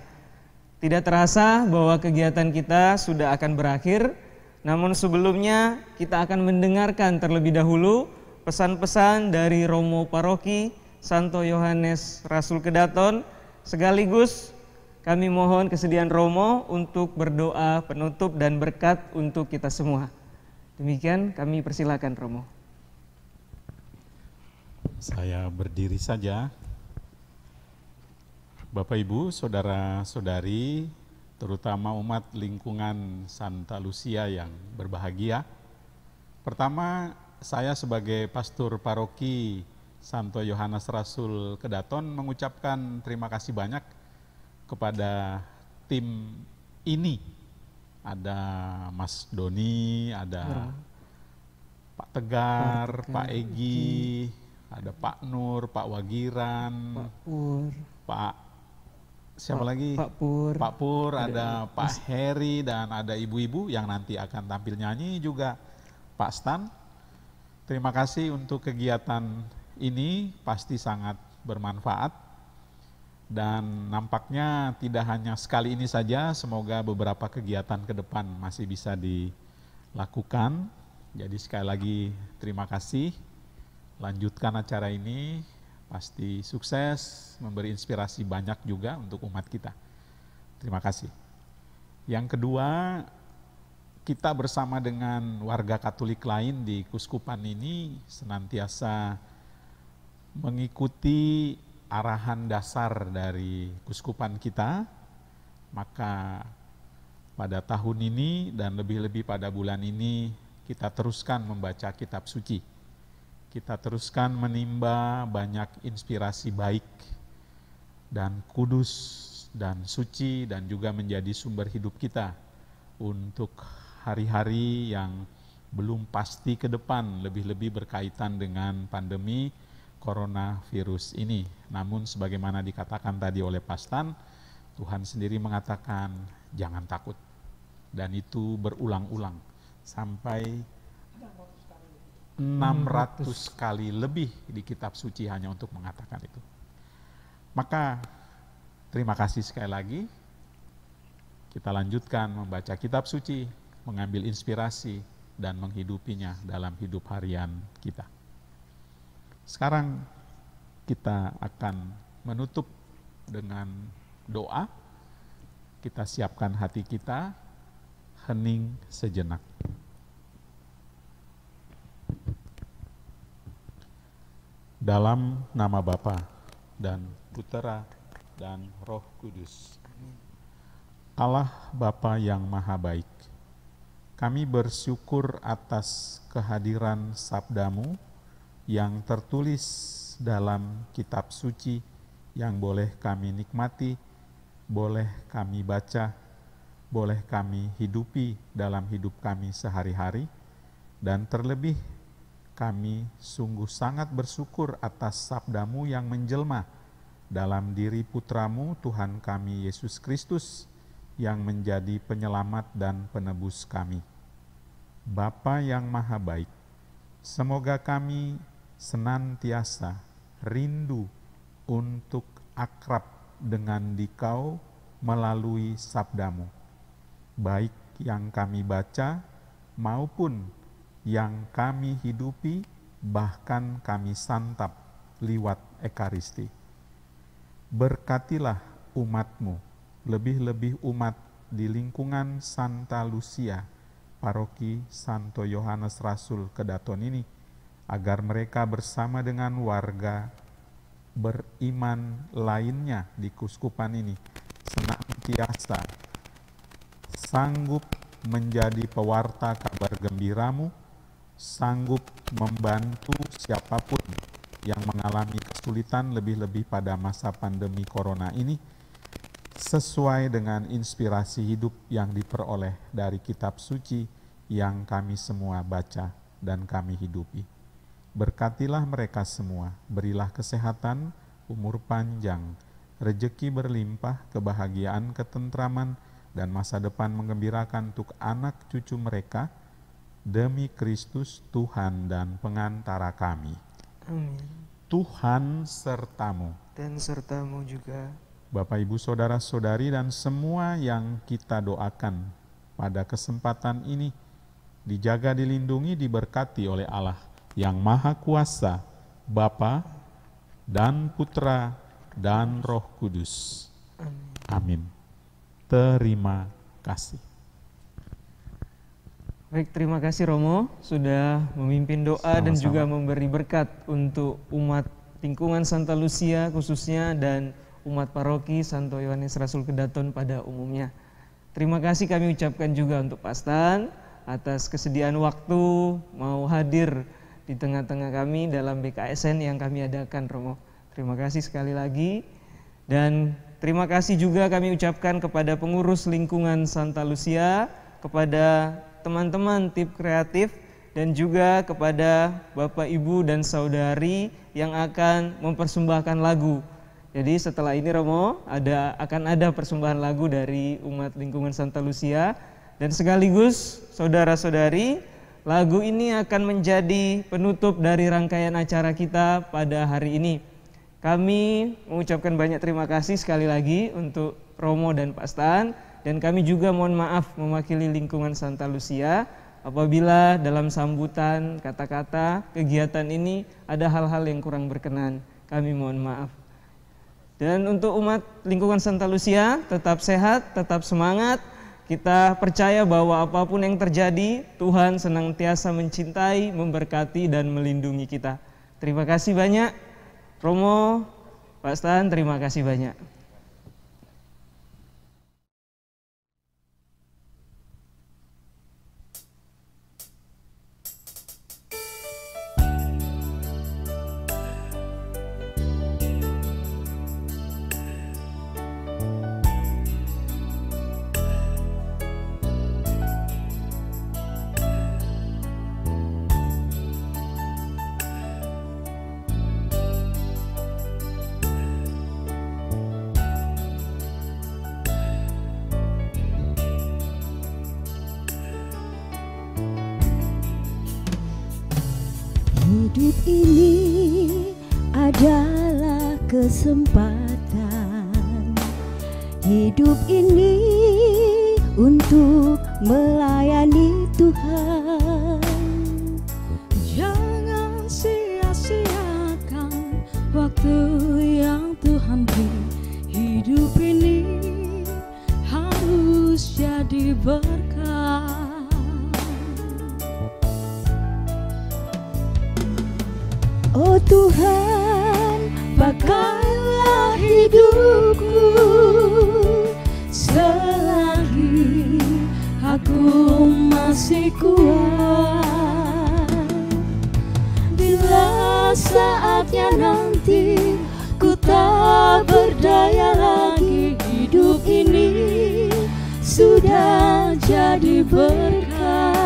Tidak terasa bahwa kegiatan kita sudah akan berakhir, namun sebelumnya kita akan mendengarkan terlebih dahulu pesan-pesan dari Romo Paroki Santo Yohanes Rasul Kedaton. Sekaligus kami mohon kesediaan Romo untuk berdoa penutup dan berkat untuk kita semua. Demikian kami persilakan Romo. Saya berdiri saja. Bapak Ibu, saudara-saudari, terutama umat lingkungan Santa Lucia yang berbahagia. Pertama, saya sebagai pastor paroki Santo Yohanes Rasul Kedaton mengucapkan terima kasih banyak kepada tim ini. Ada Mas Doni, ada Pak Tegar, Pak Egi, ada Pak Nur, Pak Wagiran, Pak Pur, Pak siapa lagi? Pak Pur, ada Pak Heri, dan ada ibu-ibu yang nanti akan tampil nyanyi juga, Pak Stan. Terima kasih untuk kegiatan ini, pasti sangat bermanfaat. Dan nampaknya tidak hanya sekali ini saja, semoga beberapa kegiatan ke depan masih bisa dilakukan. Jadi sekali lagi terima kasih, lanjutkan acara ini, pasti sukses, memberi inspirasi banyak juga untuk umat kita. Terima kasih. Yang kedua, kita bersama dengan warga Katolik lain di Kuskupan ini senantiasa mengikuti arahan dasar dari Kuskupan kita. Maka pada tahun ini dan lebih-lebih pada bulan ini kita teruskan membaca kitab suci. Kita teruskan menimba banyak inspirasi baik dan kudus dan suci, dan juga menjadi sumber hidup kita untuk hari-hari yang belum pasti ke depan, lebih-lebih berkaitan dengan pandemi coronavirus ini. Namun sebagaimana dikatakan tadi oleh Pastan, Tuhan sendiri mengatakan jangan takut. Dan itu berulang-ulang sampai 600 kali lebih di kitab suci hanya untuk mengatakan itu. Maka terima kasih sekali lagi. Kita lanjutkan membaca kitab suci, mengambil inspirasi dan menghidupinya dalam hidup harian kita. Sekarang kita akan menutup dengan doa. Kita siapkan hati kita, hening sejenak. Dalam nama Bapa dan Putera dan Roh Kudus. Allah Bapa yang Maha Baik, kami bersyukur atas kehadiran sabda-Mu yang tertulis dalam kitab suci yang boleh kami nikmati, boleh kami baca, boleh kami hidupi dalam hidup kami sehari-hari, dan terlebih kami sungguh sangat bersyukur atas sabda-Mu yang menjelma dalam diri Putra-Mu Tuhan kami Yesus Kristus yang menjadi penyelamat dan penebus kami. Bapa yang Maha Baik, semoga kami senantiasa rindu untuk akrab dengan Dikau melalui sabda-Mu, baik yang kami baca maupun yang kami hidupi, bahkan kami santap liwat Ekaristi. Berkatilah umat-Mu, lebih-lebih umat di lingkungan Santa Lucia, Paroki Santo Yohanes Rasul Kedaton ini, agar mereka bersama dengan warga beriman lainnya di kuskupan ini senantiasa sanggup menjadi pewarta kabar gembira-Mu, sanggup membantu siapapun yang mengalami kesulitan, lebih-lebih pada masa pandemi corona ini, sesuai dengan inspirasi hidup yang diperoleh dari kitab suci yang kami semua baca dan kami hidupi. Berkatilah mereka semua, berilah kesehatan, umur panjang, rejeki berlimpah, kebahagiaan, ketentraman, dan masa depan menggembirakan untuk anak cucu mereka, demi Kristus Tuhan dan pengantara kami. Amin. Tuhan sertamu. Dan sertamu juga. Bapak, Ibu, Saudara-saudari, dan semua yang kita doakan pada kesempatan ini, dijaga, dilindungi, diberkati oleh Allah yang Maha Kuasa, Bapa dan Putra dan Roh Kudus. Amin. Terima kasih. Baik, terima kasih Romo sudah memimpin doa. Sama-sama. Dan juga memberi berkat untuk umat lingkungan Santa Lucia khususnya dan umat paroki Santo Yohanes Rasul Kedaton pada umumnya. Terima kasih kami ucapkan juga untuk Pak Stan atas kesediaan waktu mau hadir di tengah-tengah kami dalam BKSN yang kami adakan, Romo. Terima kasih sekali lagi. Dan terima kasih juga kami ucapkan kepada pengurus lingkungan Santa Lucia, kepada teman-teman tim kreatif, dan juga kepada Bapak, Ibu, dan Saudari yang akan mempersembahkan lagu. Jadi setelah ini Romo akan ada persembahan lagu dari umat lingkungan Santa Lucia, dan sekaligus saudara-saudari, lagu ini akan menjadi penutup dari rangkaian acara kita pada hari ini. Kami mengucapkan banyak terima kasih sekali lagi untuk Romo dan Pak Stan, dan kami juga mohon maaf mewakili lingkungan Santa Lucia apabila dalam sambutan kata-kata kegiatan ini ada hal-hal yang kurang berkenan. Kami mohon maaf. Dan untuk umat lingkungan Santa Lucia, tetap sehat, tetap semangat. Kita percaya bahwa apapun yang terjadi, Tuhan senantiasa mencintai, memberkati, dan melindungi kita. Terima kasih banyak, Romo, Pak Stan, terima kasih banyak. Hidup ini adalah kesempatan. Hidup ini untuk untuk melayani Tuhan. Jangan sia-siakan waktu yang Tuhan beri. Hidup ini harus jadi berkah. Oh Tuhan, pakailah hidupku selagi aku masih kuat. Bila saatnya nanti ku tak berdaya lagi, hidup ini sudah jadi berkah.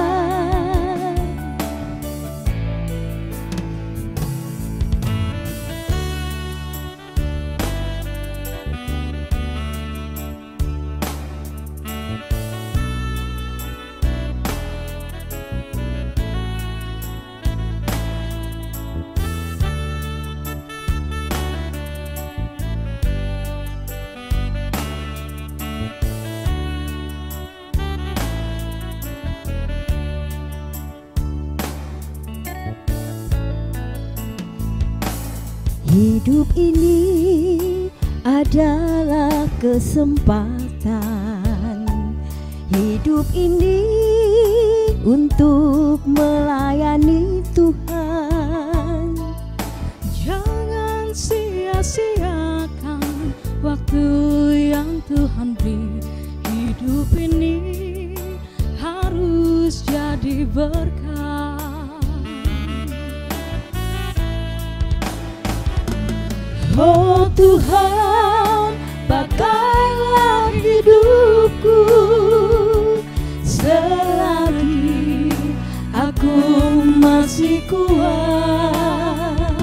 Hidup ini adalah kesempatan. Hidup ini untuk melayani Tuhan. Jangan sia-siakan waktu yang Tuhan beri. Hidup ini harus jadi berkah. Oh Tuhan, pakailah hidupku selagi aku masih kuat.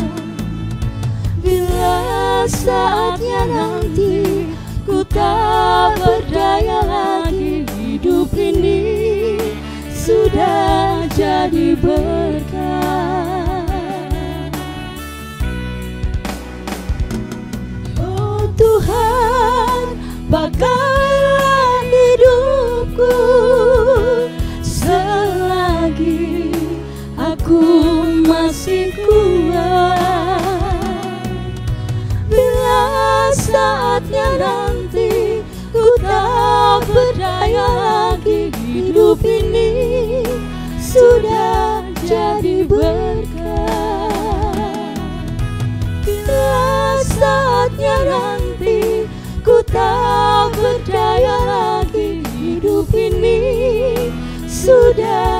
Bila saatnya nanti ku tak berdaya lagi, hidup ini sudah jadi berkah. Tuhan, pakailah hidupku selagi aku masih kuat. Bila saatnya nanti ku tak berdaya lagi, hidup ini sudah jadi berkah. Bila saatnya nanti ku tak berdaya lagi, hidup ini sudah